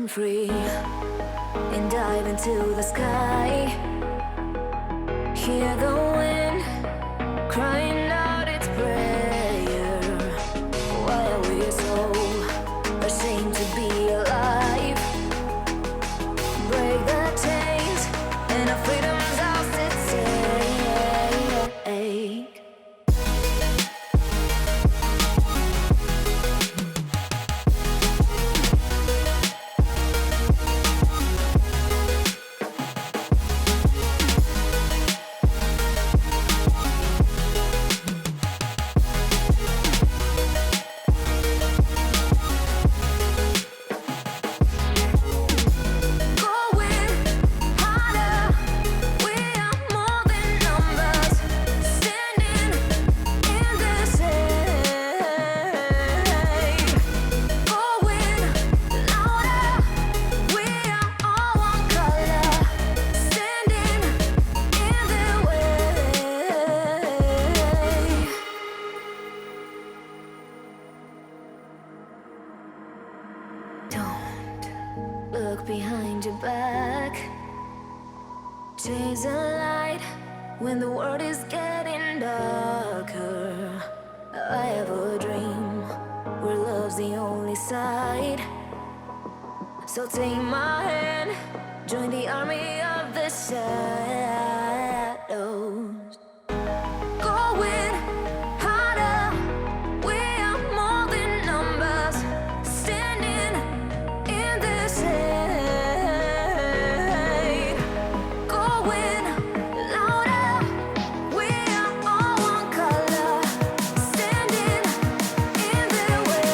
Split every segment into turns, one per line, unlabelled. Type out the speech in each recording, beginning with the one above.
free and dive into the sky. Hear the wind crying out its prayer. Why are we so ashamed to be alive? Break the chains and our freedom's ours to take. Look behind your back. Chase a light when the world is getting darker. I have a dream where love's the only side. So take my hand, join the army of the shadows. Going harder, we are more than numbers. Standing in the shade. Going louder, we are all one color. Standing in the way.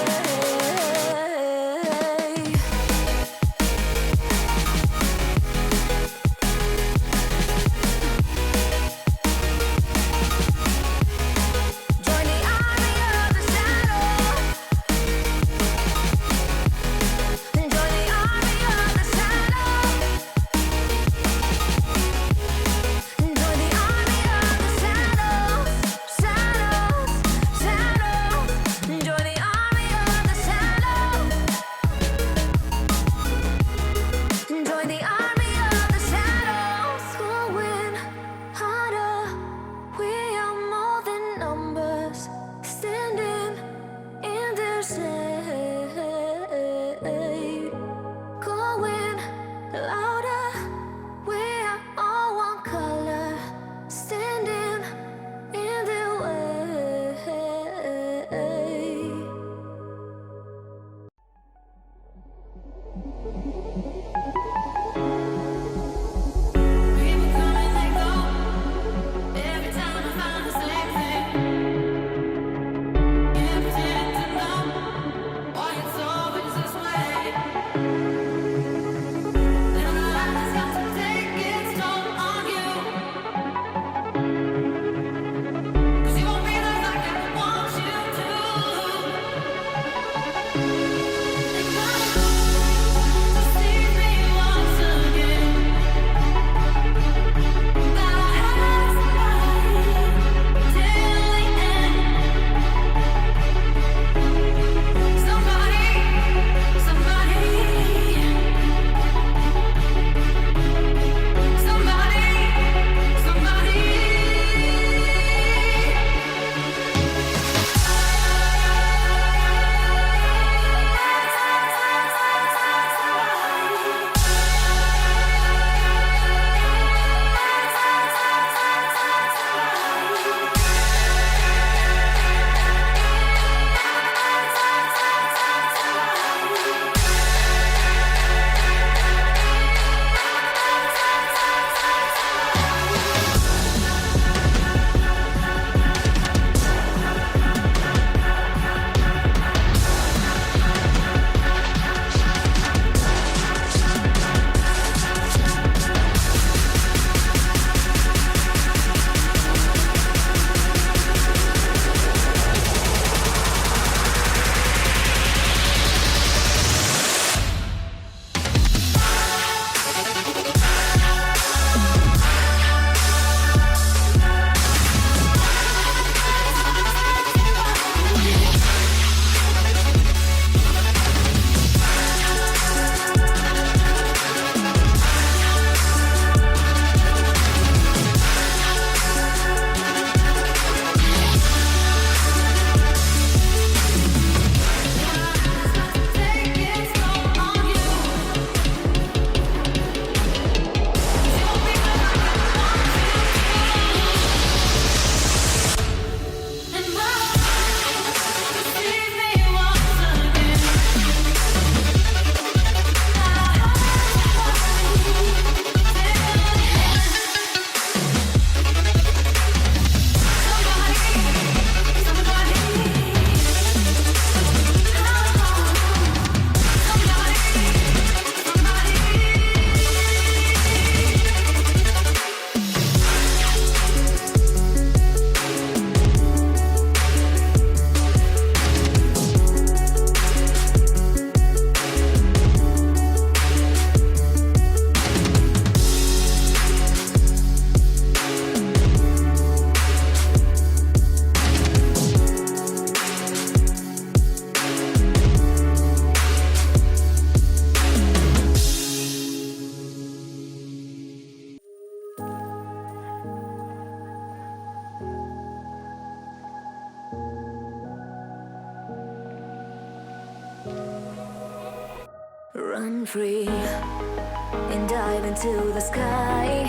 free and dive into the sky.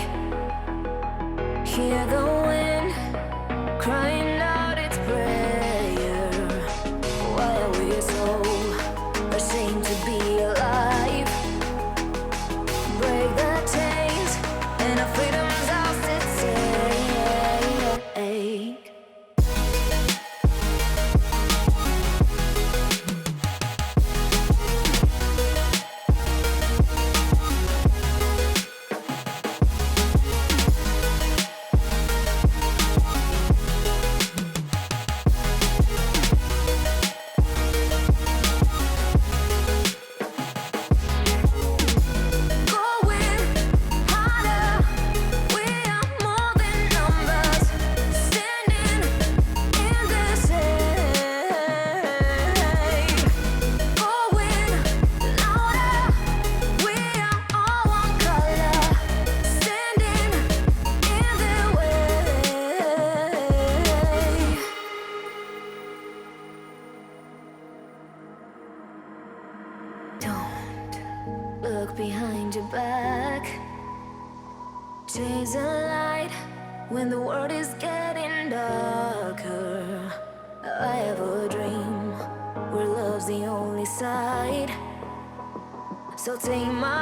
Hear the wind crying out its prayer. Why are we so ashamed to be alive? Break the chains and our freedom's ours to take. Look behind your back. Chase a light when the world is getting darker. I have a dream where love's the only side. So take my